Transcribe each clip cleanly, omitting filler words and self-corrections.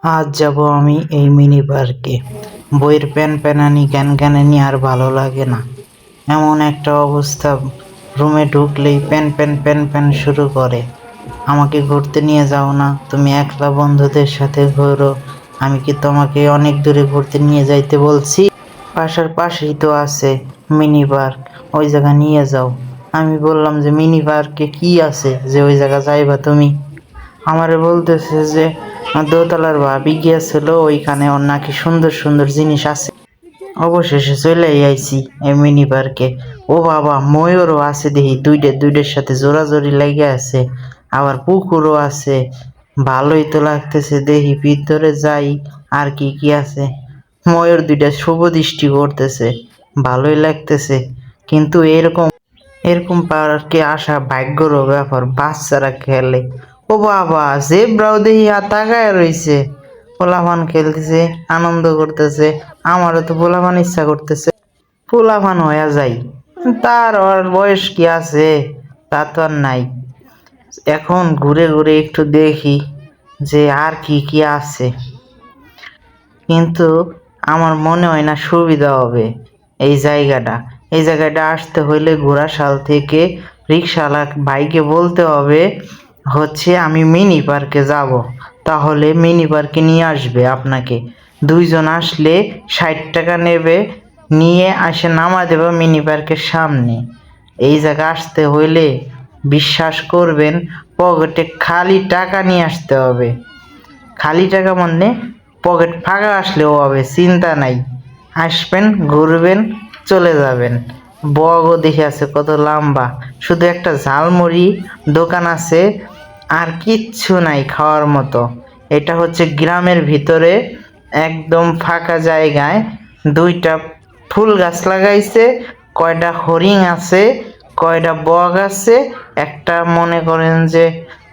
আজ যাব আমি এই মিনি পার্কে। বইয়ের প্যানপ্যানানি ক্যানক্যানানি আর ভালো লাগে না। এমন একটা অবস্থা, রুমে ঢুকলেই প্যান প্যান প্যান প্যান শুরু করে। আমাকে ঘুরতে নিয়ে যাও না, তুমি একলা বন্ধুদের সাথে ঘোরো। আমি কি তোমাকে অনেক দূরে ঘুরতে নিয়ে যাইতে বলছি? বাসার পাশেই তো আছে মিনি পার্ক, ওই জায়গা নিয়ে যাও। আমি বললাম যে মিনি পার্কে কি আছে যে ওই জায়গা যাইবা তুমি? আমারে বলতেছে যে দোতলার ভাবি গিয়েছিল, ওইখানে ওর নাকি সুন্দর সুন্দর জিনিস আছে। অবশেষে চলে আইছি এই মিনি পার্কে। ও বাবা, ময়ূরও আছে দেখি, দুইটার সাথে জোরাজোরি লেগে আছে। আবার পুকুরও আছে। ভালোই তো লাগতেছে, দেখি ভিতরে যাই আর কি কি আছে। ময়ূর দুইটা শুভ দৃষ্টি করতেছে, ভালোই লাগতেছে। কিন্তু এরকম এরকম পার্কে আসা ভাগ্যরও ব্যাপার, বাচ্চারা খেলে। ও বাবা, জেব্রাও দেখি আর তাকায় রইছে। পোলাপান খেলতেছে, আনন্দ করতেছে। আমারও তো পোলাপান ইচ্ছা করতেছে, পোলাপান হয়ে যাই। তার ওর বয়স কি আছে, তা তো আর নাই। এখন ঘুরে ঘুরে একটু দেখি যে আর কি কি আছে, কিন্তু আমার মনে হয় না সুবিধা হবে এই জায়গাটা। এই জায়গাটা আসতে হইলে ঘোড়াশাল থেকে রিক্সাওয়ালা ভাইকে বলতে হবে হচ্ছে আমি মিনি পার্কে যাব, তাহলে মিনি পার্কে নিয়ে আসবে আপনাকে। দুইজন আসলে 60 টাকা নেবে, নিয়ে আসে নামা দেবে মিনি পার্কের সামনে। এই জায়গা আসতে হইলে বিশ্বাস করবেন, পকেটে খালি টাকা নিয়ে আসতে হবে। খালি টাকা মানে পকেট ফাঁকা আসলেও হবে, চিন্তা নাই। আসবেন, ঘুরবেন, চলে যাবেন। বগও দেখে আছে কত লম্বা, শুধু একটা ঝালমুড়ি দোকান আছে, আর কিচ্ছু নাই খাওয়ার মতো। এটা হচ্ছে গ্রামের ভিতরে, একদম ফাঁকা জায়গায় দুইটা ফুল গাছ লাগাইছে, কয়টা হরিণ আছে, কয়টা বক আছে, একটা মনে করেন যে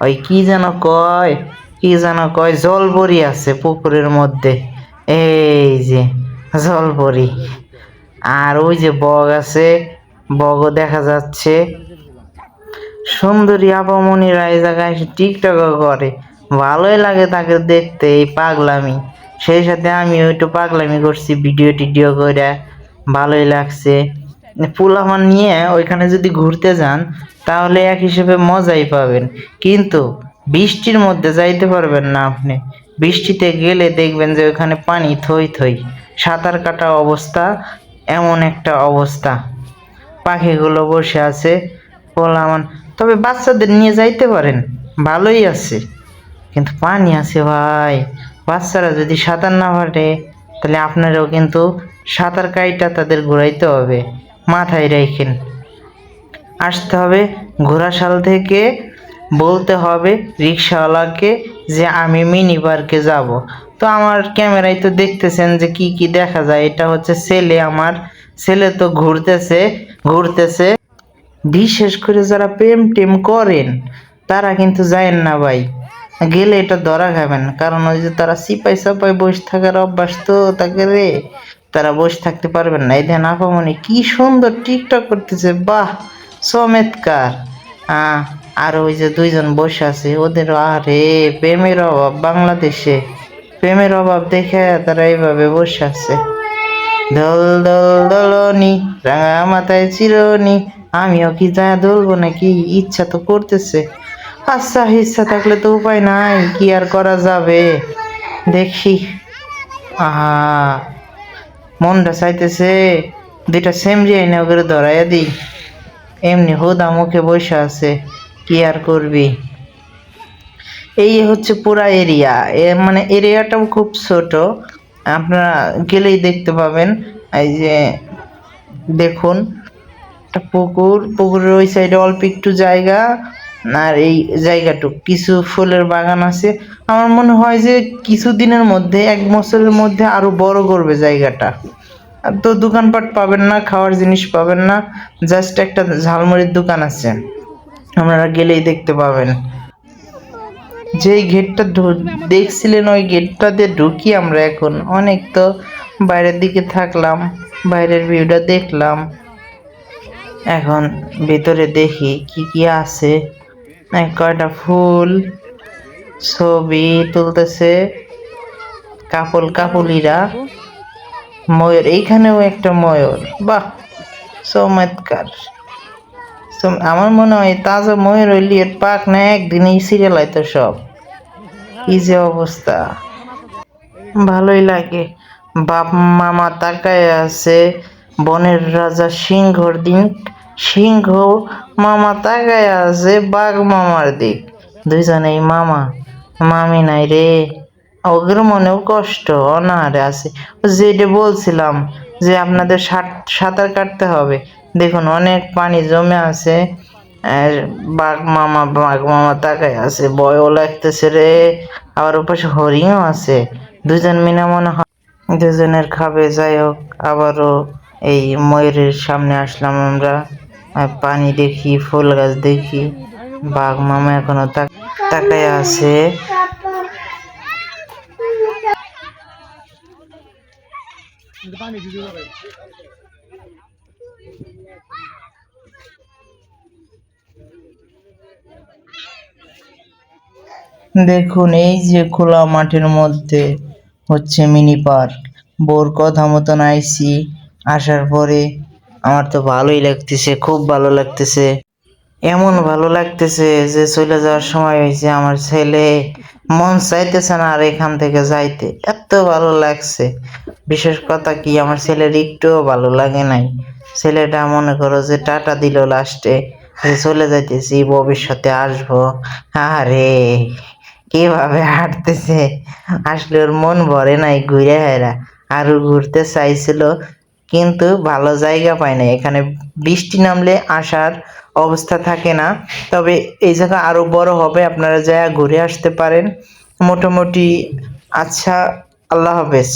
ওই কি যেন কয় জলপরি আছে পুকুরের মধ্যে। এই যে জলপরি। আর ওই যে বগ আছে, বগও দেখা যাচ্ছে। সুন্দরী আপামনিরা এই জায়গায় এসে টিকটকও করে, ভালোই লাগে তাকে দেখতে এই পাগলামি। সেই সাথে আমি একটু পাগলামি করছি, ভিডিও টিডিও করে, ভালোই লাগছে। পোলাপান নিয়ে ওইখানে যদি ঘুরতে যান তাহলে এক হিসেবে মজাই পাবেন, কিন্তু বৃষ্টির মধ্যে যাইতে পারবেন না আপনি। বৃষ্টিতে গেলে দেখবেন যে ওখানে পানি থই থই, সাঁতার কাটা অবস্থা, এমন একটা অবস্থা। পাখিগুলো বসে আছে, পোলাপান। তবে বাচ্চাদের নিয়ে যাইতে পারেন, ভালোই আছে, কিন্তু পানি আছে ভাই। বাচ্চারা যদি সাঁতার না পারে তাহলে আপনারাও কিন্তু সাঁতার কাইটা তাদের ঘুরাইতে হবে, মাথায় রাখেন। আসতে হবে ঘোড়াশাল থেকে, বলতে হবে রিক্সাওয়ালাকে যে আমি মিনি পার্কে যাব। তো আমার ক্যামেরায় তো দেখতেছেন যে কি কি দেখা যায়। এটা হচ্ছে ছেলে, আমার ছেলে তো ঘুরতেছে ঘুরতেছে। বিশেষ করে যারা প্রেম টেম করেন তারা কিন্তু যায়েন না ভাই, গেলে এটা ধরা খাবেন। কারণ ওই যে তারা সিপাই সাপাই বসে থাকার অভ্যাস তো তাকে রে, তারা বসে থাকতে পারবেন না। এই দেন আপামনি কি সুন্দর টিকটক করতেছে, বাহ চমৎকার। আর ওই যে দুইজন বসে আছে, ওদের আরে প্রেমের অভাব বাংলাদেশে, প্রেমের অভাব দেখে তারা এইভাবে বসে আছে। দোল দোল দোলনি, রাঙা মাথায় চিরনি, আমিও কি যা দোলবো নাকি, ইচ্ছা তো করতেছে। আচ্ছা, ইচ্ছা থাকলে তো উপায় নাই, কি আর করা যাবে। দেখি, আহা, মনটা চাইতেছে দুইটা সেমরি আইনা করে ধরাইয়া দিই। এমনি হুদা মুখে বসে আছে, কি আর করবি। এই হচ্ছে পুরা এরিয়া, মানে এরিয়াটাও খুব ছোট, আপনারা গেলেই দেখতে পাবেন। এই যে দেখুন, একটা পুকুরের ওই সাইডে অল্প একটু জায়গা, আর এই জায়গাটুক কিছু ফুলের বাগান আছে। আমার মনে হয় যে কিছুদিনের মধ্যে, 1 বছরের মধ্যে আরো বড় করবে জায়গাটা। তো দোকানপাট পাবেন না, খাওয়ার জিনিস পাবেন না, জাস্ট একটা ঝালমুড়ির দোকান আছে, আপনারা গেলেই দেখতে পাবেন। যেই গেটটা দেখছিলেন ওই গেটটা দিয়ে ঢুকি আমরা এখন। অনেক তো বাইরের দিকে থাকলাম, বাইরের ভিউটা দেখলাম, এখন ভিতরে দেখি কি কি আছে। কয়টা ফুল ছবি তুলতেছে, কাপুলিরা ময়ূর, এইখানেও একটা ময়ূর, বাহ চমৎকার। আমার মনে হয় তাজা ময়ূর হইলে এর পাক না একদিনই সিরিয়াল হয়তো সব। কি যে অবস্থা, ভালোই লাগে। বাপ মামা তাকায় আছে বনের রাজা সিংহর দিন, সিংহ মামা তাকায় আছে বাঘ মামার দিক। দুইজনেই মামা, মামি নাই রে। ওদের মনেও কষ্ট, অনাহারে আছে। যেটা বলছিলাম যে আপনাদের সাঁতার কাটতে হবে, দেখুন অনেক পানি জমে আছে। আর বাঘ মামা তাকায় আছে, ভয়ও লাগতেছে রে। আবার ওপাশে হরিণও আছে, দুজন মিনা মনে হয় দুজনের খাবে। যাই হোক, আবারও এই ময়ূরের সামনে আসলাম আমরা। পানি দেখি, ফুল গাছ দেখি, বাঘ মামা এখনো তাকায় আছে। দেখুন এই যে খোলা মাঠের মধ্যে হচ্ছে মিনি পার্ক। বোর কথা মতন আইছি, আসার পরে আমার তো ভালোই লাগতেছে, খুব ভালো লাগতেছে। এমন ভালো লাগতেছে যে চলে যাওয়ার সময় হয়েছে। আমার ছেলে মন চাইতেছে না আর এখান থেকে যাইতে, এত ভালো লাগছে। বিশেষ কথা কি, আমার ছেলের একটুও ভালো লাগে নাই। ছেলেটা মনে করো যে টাটা দিল লাস্টে, চলে যাইতেছি, ভবিষ্যতে আসবো। আরে কিভাবে হাঁটতেছে, আসলে ওর মন ভরে নাই ঘুরে হেরা, আরো ঘুরতে চাইছিল কিন্তু ভালো জায়গা পায় না। এখানে বৃষ্টি নামলে আসার অবস্থা থাকে না, তবে এই জায়গা আরো বড় হবে, আপনারা যা ঘুরে আসতে পারেন মোটামুটি। আচ্ছা, আল্লাহ হাফেজ।